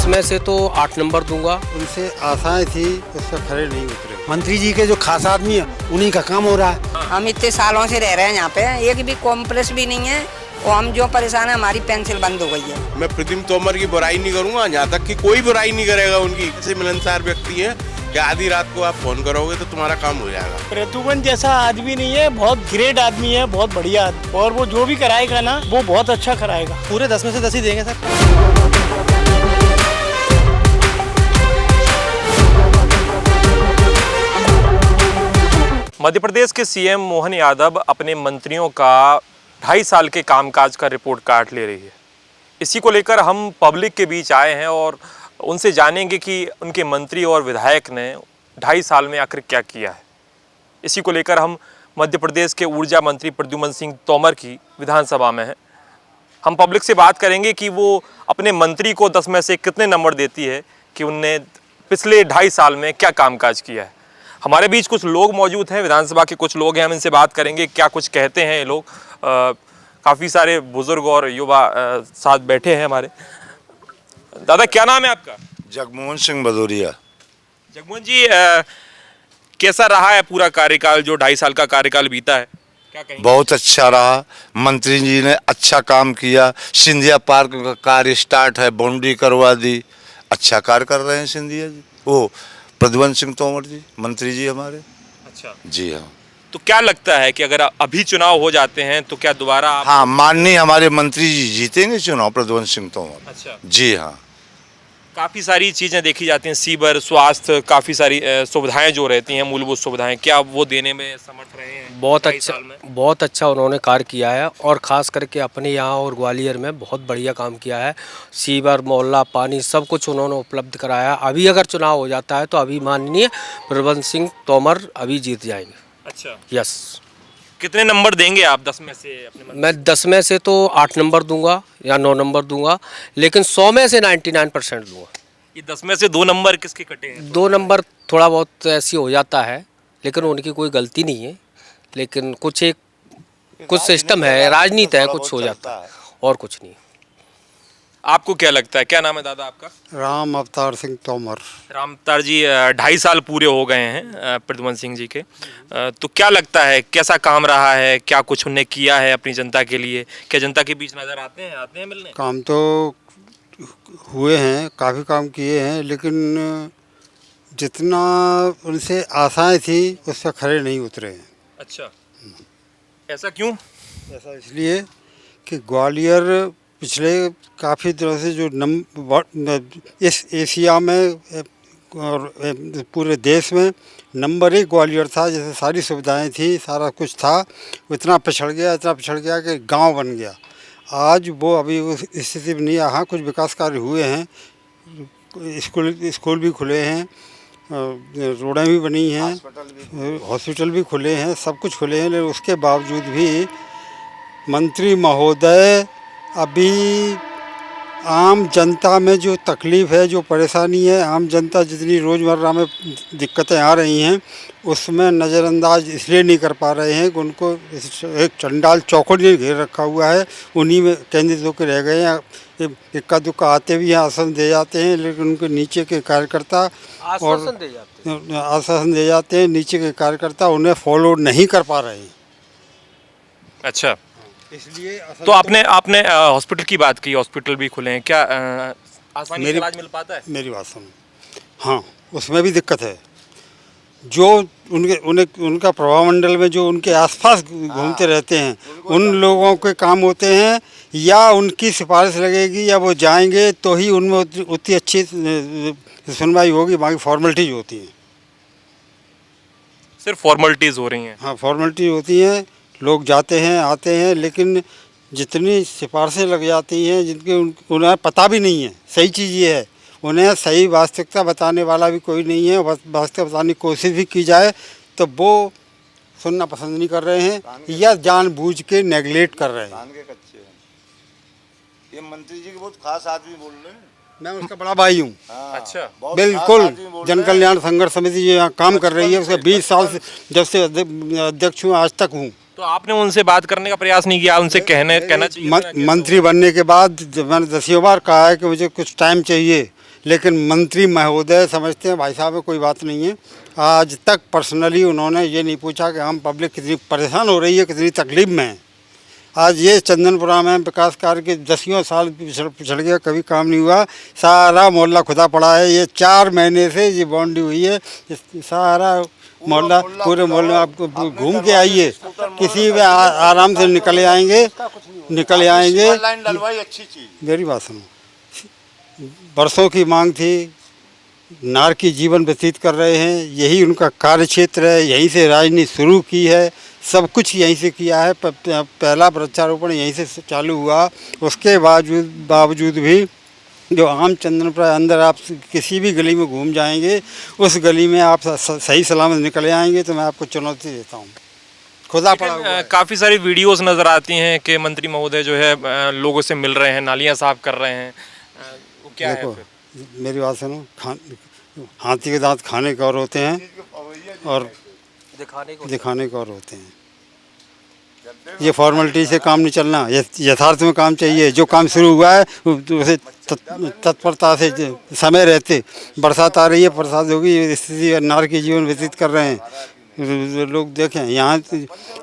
में से तो 8 नंबर दूंगा। उनसे आशाएं थी, उस पर खरे नहीं उतरे। मंत्री जी के जो खास आदमी है उन्हीं का काम हो रहा है। हम इतने सालों से रह रहे हैं यहाँ पे, एक भी कॉम्प्लेक्स भी नहीं है और हम जो परेशान है, हमारी पेंसिल बंद हो गई है। मैं प्रद्युम्न तोमर की बुराई नहीं करूँगा, यहाँ तक कि कोई बुराई नहीं करेगा उनकी। ऐसे मिलनसार व्यक्ति हैं कि आधी रात को आप फोन करोगे तो तुम्हारा काम हो जाएगा। प्रद्युम्न जैसा आदमी नहीं है, बहुत ग्रेट आदमी है, बहुत बढ़िया आदमी, और वो जो भी कराएगा ना वो बहुत अच्छा कराएगा। पूरे 10 में से 10 ही देंगे सर। मध्य प्रदेश के सीएम मोहन यादव अपने मंत्रियों का 2.5 साल के कामकाज का रिपोर्ट कार्ड ले रही है। इसी को लेकर हम पब्लिक के बीच आए हैं और उनसे जानेंगे कि उनके मंत्री और विधायक ने 2.5 साल में आखिर क्या किया है। इसी को लेकर हम मध्य प्रदेश के ऊर्जा मंत्री प्रद्युम्न सिंह तोमर की विधानसभा में हैं। हम पब्लिक से बात करेंगे कि वो अपने मंत्री को 10 में से कितने नंबर देती है कि उनने पिछले 2.5 साल में क्या कामकाज किया है। हमारे बीच कुछ लोग मौजूद हैं, विधानसभा के कुछ लोग हैं, हम इनसे बात करेंगे क्या कुछ कहते हैं ये लोग। काफ़ी सारे बुजुर्ग और युवा साथ बैठे हैं हमारे। दादा क्या नाम है आपका? जगमोहन सिंह भदौरिया। जगमोहन जी, कैसा रहा है पूरा कार्यकाल, जो 2.5 साल का कार्यकाल बीता है? क्या कहेंगे? बहुत अच्छा रहा। मंत्री जी ने अच्छा काम किया। सिंधिया पार्क का कार्य स्टार्ट है, बाउंड्री करवा दी। अच्छा कार्य कर रहे हैं सिंधिया जी, वो प्रद्युम्न सिंह तोमर जी, मंत्री जी हमारे। अच्छा जी हाँ। तो क्या लगता है कि अगर अभी चुनाव हो जाते हैं तो क्या दोबारा आप... हाँ, माननीय हमारे मंत्री जी जीतेंगे चुनाव, प्रद्युम्न सिंह तोमर। अच्छा जी हाँ। काफ़ी सारी चीज़ें देखी जाती हैं, सीवर, स्वास्थ्य, काफ़ी सारी सुविधाएं जो रहती हैं, मूलभूत सुविधाएं, क्या वो देने में समर्थ रहे हैं? बहुत अच्छा उन्होंने कार्य किया है और ख़ास करके अपने यहाँ और ग्वालियर में बहुत बढ़िया काम किया है। सीवर, मोहल्ला, पानी सब कुछ उन्होंने उपलब्ध कराया। अभी अगर चुनाव हो जाता है तो अभी माननीय प्रद्युम्न सिंह तोमर अभी जीत जाएंगे। अच्छा, यस। कितने नंबर देंगे आप 10 में से अपने? मैं 10 में से तो 8 नंबर दूंगा या 9 नंबर दूंगा, लेकिन 100 में से 99% दूंगा। ये 10 में से 2 नंबर किसके कटे हैं? 2 नंबर थोड़ा बहुत ऐसी हो जाता है, लेकिन उनकी कोई गलती नहीं है, लेकिन कुछ सिस्टम है, राजनीति है, कुछ हो जाता है और कुछ नहीं। आपको क्या लगता है? क्या नाम है दादा आपका? राम अवतार सिंह तोमर। राम अवतार जी, 2.5 साल पूरे हो गए हैं प्रद्युम्न सिंह जी के, तो क्या लगता है कैसा काम रहा है? क्या कुछ उन्होंने किया है अपनी जनता के लिए? क्या जनता के बीच नजर आते हैं मिलने? काम तो हुए हैं, काफ़ी काम किए हैं, लेकिन जितना उनसे आशाएं थी उस पर खरे नहीं उतरे हैं। अच्छा, ऐसा क्यों? ऐसा इसलिए कि ग्वालियर पिछले काफ़ी दिनों से जो इस एशिया में और पूरे देश में नंबर 1 ग्वालियर था। जैसे सारी सुविधाएं थी, सारा कुछ था, इतना पिछड़ गया कि गांव बन गया। आज वो अभी उस स्थिति में नहीं। हाँ, कुछ विकास कार्य हुए हैं, स्कूल भी खुले हैं, रोडें भी बनी हैं, हॉस्पिटल भी खुले हैं, सब कुछ खुले हैं, लेकिन उसके बावजूद भी मंत्री महोदय अभी आम जनता में जो तकलीफ़ है, जो परेशानी है, आम जनता जितनी रोज़मर्रा में दिक्कतें आ रही हैं उसमें नज़रअंदाज इसलिए नहीं कर पा रहे हैं कि उनको एक चंडाल चौकड़ घेर रखा हुआ है, उन्हीं में केंद्रित होकर रह गए हैं। इक्का दुक्का आते भी हैं, आश्वासन दे जाते हैं, लेकिन उनके नीचे के कार्यकर्ता आश्वासन दे जाते हैं, नीचे के कार्यकर्ता उन्हें फॉलो नहीं कर पा रहे हैं। अच्छा, इसलिए तो आपने हॉस्पिटल की बात की, हॉस्पिटल भी खुले हैं, क्या आसानी से इलाज मिल पाता है? मेरी बात सुनो। हाँ, उसमें भी दिक्कत है। जो उनका प्रभावमंडल में जो उनके आसपास घूमते रहते हैं, उन लोगों के काम होते हैं, या उनकी सिफारिश लगेगी या वो जाएंगे तो ही उनमें उतनी अच्छी सुनवाई होगी। बाकी फॉर्मेलिटीज होती हैं, सिर्फ फॉर्मेलिटीज़ हो रही हैं। हाँ, फॉर्मेलिटी होती हैं, लोग जाते हैं आते हैं, लेकिन जितनी सिफारिशें लग जाती हैं जिनके उन्हें पता भी नहीं है। सही चीज़ ये है, उन्हें सही वास्तविकता बताने वाला भी कोई नहीं है। वास्तविकता बताने की कोशिश भी की जाए तो वो सुनना पसंद नहीं कर रहे हैं, या जानबूझ के नेगलेक्ट कर रहे हैं। ये मंत्री जी के बहुत खास आदमी बोल रहे हैं। मैं उसका बड़ा भाई हूँ। अच्छा, बिल्कुल। जन कल्याण संघर्ष समिति जो यहाँ काम कर रही है उसका 20 साल से, जब से अध्यक्ष हूँ आज तक हूँ। तो आपने उनसे बात करने का प्रयास नहीं किया? उनसे कहना चाहिए। मंत्री बनने के बाद मैंने 10 बार कहा है कि मुझे कुछ टाइम चाहिए, लेकिन मंत्री महोदय समझते हैं भाई साहब में कोई बात नहीं है। आज तक पर्सनली उन्होंने ये नहीं पूछा कि हम पब्लिक कितनी परेशान हो रही है, कितनी तकलीफ में है। आज ये चंदनपुरा में विकास कार्य के दसियों साल पिछड़ गया, कभी काम नहीं हुआ। सारा मोहल्ला खुदा पड़ा है। ये 4 महीने से ये बाउंड्री हुई है। सारा मोहल्ला, पूरे मोहल्ले में आप घूम के आइए, किसी में आराम से निकल आएंगे। मेरी बात सुनो, बरसों की मांग थी, नारकी जीवन व्यतीत कर रहे हैं, यही उनका कार्य क्षेत्र है, यहीं से राजनीति शुरू की है, सब कुछ यहीं से किया है। पहला वृक्षारोपण यहीं से चालू हुआ। उसके बावजूद भी जो आम चंदनपुरा अंदर आप किसी भी गली में घूम जाएंगे, उस गली में आप सही सलामत निकल आएंगे। तो मैं आपको चुनौती देता हूँ, खुदा पड़ा हुआ है। काफ़ी सारी वीडियोस नज़र आती हैं कि मंत्री महोदय जो है लोगों से मिल रहे हैं, नालियाँ साफ कर रहे हैं। वो क्या देखो, है फिर? मेरी बात सुनो, हाथी के दांत खाने के और होते हैं और दिखाने के और होते हैं। ये फॉर्मेलिटी से काम नहीं चलना, यथार्थ में काम चाहिए। जो काम शुरू हुआ है उसे तत्परता से समय रहते, बरसात आ रही है, बरसात होगी, स्थिति नार की जीवन व्यतीत कर रहे हैं लोग। देखें यहाँ,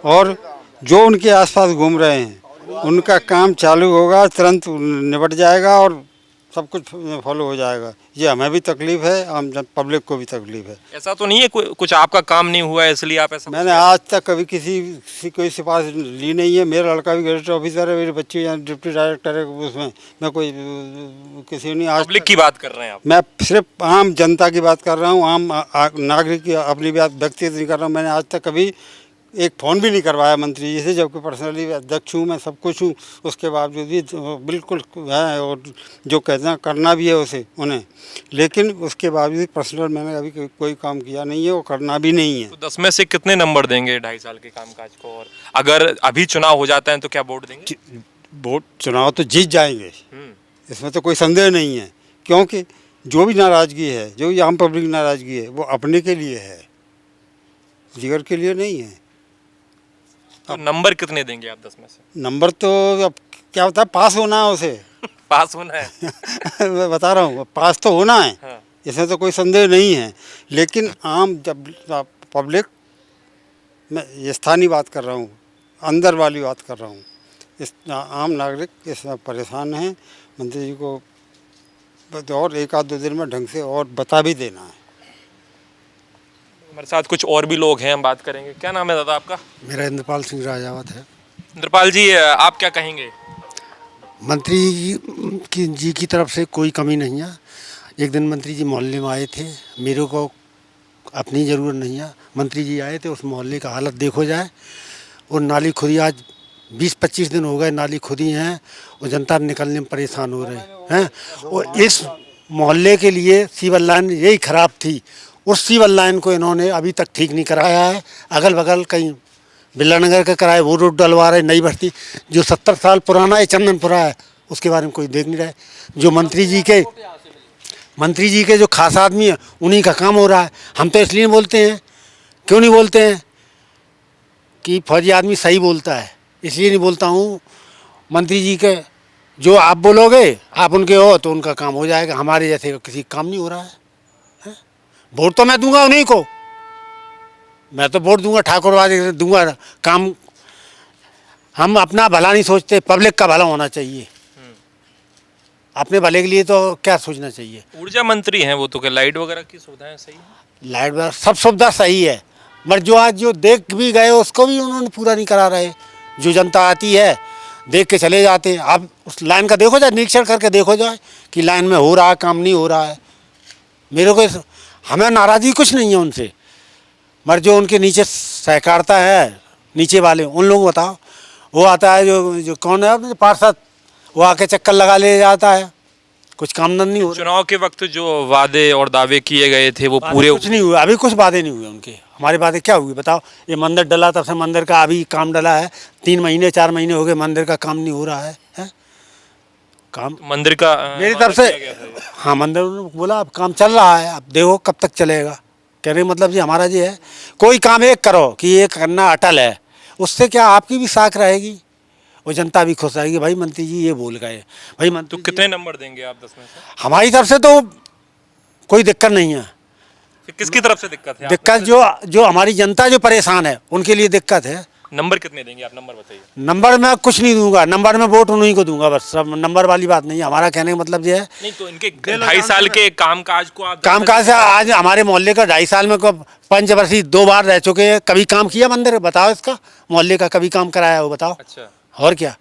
और जो उनके आसपास घूम रहे हैं उनका काम चालू होगा, तुरंत निपट जाएगा और सब कुछ फॉलो हो जाएगा। ये हमें भी तकलीफ है, आम पब्लिक को भी तकलीफ है। ऐसा तो नहीं है कुछ आपका काम नहीं हुआ है इसलिए आप ऐसा? मैंने आज तक कभी किसी कोई सिफारिश ली नहीं है। मेरा लड़का भी गैजेट ऑफिसर है, मेरे बच्चे यहाँ डिप्टी डायरेक्टर है, उसमें मैं कोई किसी नहीं। आज पब्लिक की बात कर रहे हैं आप? मैं सिर्फ आम जनता की बात कर रहा हूँ, आम नागरिक की अपनी बात व्यक्तिगत नहीं कर रहा हूँ। मैंने आज तक कभी एक फ़ोन भी नहीं करवाया मंत्री जी से, जबकि पर्सनली अध्यक्ष हूँ मैं, सब कुछ हूँ। उसके बावजूद भी बिल्कुल है, और जो कहते हैं करना भी है उसे उन्हें, लेकिन उसके बावजूद पर्सनल मैंने अभी कोई काम किया नहीं है और करना भी नहीं है। तो 10 में से कितने नंबर देंगे 2.5 साल के कामकाज को? और अगर अभी चुनाव हो जाता है तो क्या वोट देंगे? वोट चुनाव तो जीत जाएंगे, इसमें तो कोई संदेह नहीं है। क्योंकि जो भी नाराज़गी है, जो भी आम पब्लिक नाराज़गी है, वो अपने के लिए है, जिगर के लिए नहीं है। तो नंबर कितने देंगे आप 10 में से? नंबर तो अब क्या होता है, पास होना है उसे। पास होना है। मैं बता रहा हूँ, पास तो होना है। हाँ। इसमें तो कोई संदेह नहीं है। लेकिन आम जब पब्लिक, मैं ये स्थानीय बात कर रहा हूँ, अंदर वाली बात कर रहा हूँ, इस आम नागरिक इसमें परेशान हैं। मंत्री जी को और 1-2 दिन में ढंग से और बता भी देना है। हमारे साथ कुछ और भी लोग हैं, हम बात करेंगे। क्या नाम है दादा आपका? मेरा इंद्रपाल सिंह राजावत है। इंद्रपाल जी, आप क्या कहेंगे? मंत्री जी की तरफ से कोई कमी नहीं है। एक दिन मंत्री जी मोहल्ले में आए थे, मेरे को अपनी ज़रूरत नहीं है, मंत्री जी आए थे, उस मोहल्ले का हालत देखो जाए। और नाली खुदी आज 20-25 दिन हो गए, नाली खुदी हैं और जनता निकलने में परेशान हो रहे हैं। और इस मोहल्ले के लिए सीवर लाइन यही ख़राब थी, उस सीवर लाइन को इन्होंने अभी तक ठीक नहीं कराया है। अगल बगल कहीं बिरला नगर का कराए, वो रोड डलवा रहे। नई बस्ती जो 70 साल पुराना है, चंदनपुरा है, उसके बारे में कोई देख नहीं रहा है। जो मंत्री जी के जो खास आदमी है, उन्हीं का काम हो रहा है। हम तो इसलिए बोलते हैं, क्यों नहीं बोलते हैं कि फौजी आदमी सही बोलता है, इसलिए नहीं बोलता हूँ। मंत्री जी के जो आप बोलोगे, आप उनके हो तो उनका काम हो जाएगा। हमारे जैसे किसी का काम नहीं हो रहा है। वोट तो मैं दूंगा उन्हीं को, मैं तो वोट दूंगा, ठाकुरवादी दूंगा। काम हम अपना भला नहीं सोचते, पब्लिक का भला होना चाहिए। अपने भले के लिए तो क्या सोचना चाहिए। ऊर्जा मंत्री हैं वो, तो क्या लाइट वगैरह की सुविधाएं सही है? लाइट वगैरह सब सुविधा सही है, मगर जो आज जो देख भी गए उसको भी उन्होंने पूरा नहीं करा रहे। जो जनता आती है देख के चले जाते हैं। आप उस लाइन का देखो जाए, निरीक्षण करके देखो जाए कि लाइन में हो रहा है काम, नहीं हो रहा है। मेरे को हमें नाराज़गी कुछ नहीं है उनसे, मगर जो उनके नीचे सहकारिता है, नीचे वाले उन लोगों को बताओ। वो आता है जो कौन है पार्षद, वो आके चक्कर लगा ले जाता है, कुछ काम नहीं हो रहा। चुनाव के वक्त जो वादे और दावे किए गए थे वो पूरे कुछ नहीं हुए, अभी कुछ वादे नहीं हुए उनके। हमारे वादे क्या हुए बताओ? ये मंदिर डला, तब से मंदिर का अभी काम डला है, 3 महीने 4 महीने हो गए, मंदिर का काम नहीं हो रहा है। काम मंदिर का मेरी तरफ से, हाँ मंदिर बोला अब काम चल रहा है, अब देखो कब तक चलेगा। कहने का मतलब जी हमारा जी है, कोई काम एक करो कि ये करना अटल है, उससे क्या आपकी भी साख रहेगी और जनता भी खुश रहेगी। भाई मंत्री जी ये बोल गए, भाई मंत्री तो कितने नंबर देंगे आप 10 में से? हमारी तरफ से तो कोई दिक्कत नहीं है। फिर किसकी तरफ से दिक्कत है? दिक्कत जो हमारी जनता जो परेशान है उनके लिए दिक्कत है। नंबर कितने देंगे आप? नंबर बताइए। नंबर मैं कुछ नहीं दूंगा, नंबर में वोट उन्हीं को दूंगा, बस। सब नंबर वाली बात नहीं है। हमारा कहने का मतलब ये है, नहीं तो इनके 2.5 साल के कामकाज को आप कामकाज आज हमारे मोहल्ले का 2.5 साल में पंचवर्षीय 2 बार रह चुके हैं। कभी काम किया मंदिर? बताओ, इसका मोहल्ले का कभी काम कराया हो? बताओ। अच्छा, और क्या?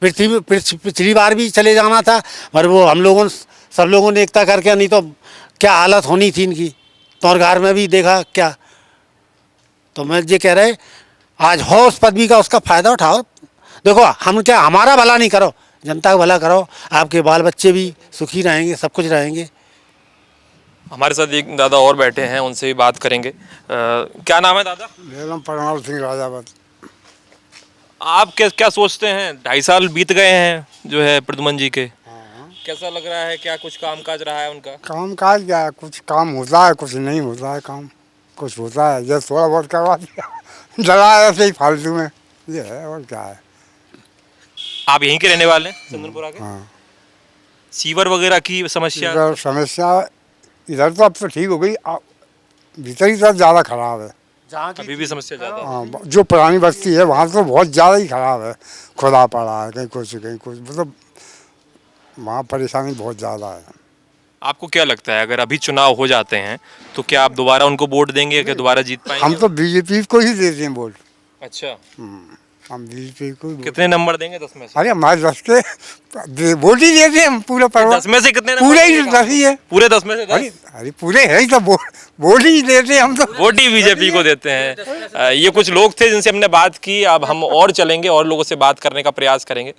पिछली बार भी चले जाना था, पर वो हम सब लोगों ने एकता करके, नहीं तो क्या हालत होनी थी इनकी। तौरगार में भी देखा क्या। तो मैं ये कह रहे, आज हो उस पदवी का, उसका फ़ायदा उठाओ। देखो, हम क्या, हमारा भला नहीं करो, जनता का भला करो, आपके बाल बच्चे भी सुखी रहेंगे, सब कुछ रहेंगे। हमारे साथ एक दादा और बैठे हैं, उनसे भी बात करेंगे। क्या नाम है दादा? मेरा नाम परमाल सिंह राजावत। आप क्या सोचते हैं? 2.5 साल बीत गए हैं जो है प्रद्युमन जी के, कैसा लग रहा है? क्या कुछ कामकाज रहा है उनका? काम काज क्या है, कुछ काम होता है, कुछ नहीं होता है। काम कुछ होता है, जैसे थोड़ा बहुत करवा दिया, डरा ऐसे ही फालतू में, ये है। और क्या है। आप यहीं के रहने वाले हैं, चंदनपुरा के? हाँ। सीवर वगैरह की समस्या? इधर समस्या इधर तो अब तो ठीक हो गई, भीतर ही तरफ ज़्यादा खराब है। अभी भी समस्या ज़्यादा है? हाँ, जो पुरानी बस्ती है वहाँ तो बहुत ज़्यादा ही खराब है, खुदा पड़ा है, कहीं कुछ, मतलब वहाँ परेशानी बहुत ज़्यादा है। आपको क्या लगता है, अगर अभी चुनाव हो जाते हैं तो क्या आप दोबारा उनको वोट देंगे, क्या दोबारा जीत पाएंगे? हम तो बीजेपी को ही देते हैं वोट। अच्छा, हम बीजेपी को ही कितने नंबर देंगे 10 में से? अरे हमारे 10 के वोट ही देते हैं हम, पूरा परिवार। 10 में से कितने नंबर पूरे ही देंगे? 10 ही है। पूरे 10 में से 10? अरे पूरे है ही तो, वोट ही देते हैं हम तो। वोट ही बीजेपी को देते हैं। ये कुछ लोग थे जिनसे हमने बात की। अब हम और चलेंगे और लोगों से बात करने का प्रयास करेंगे।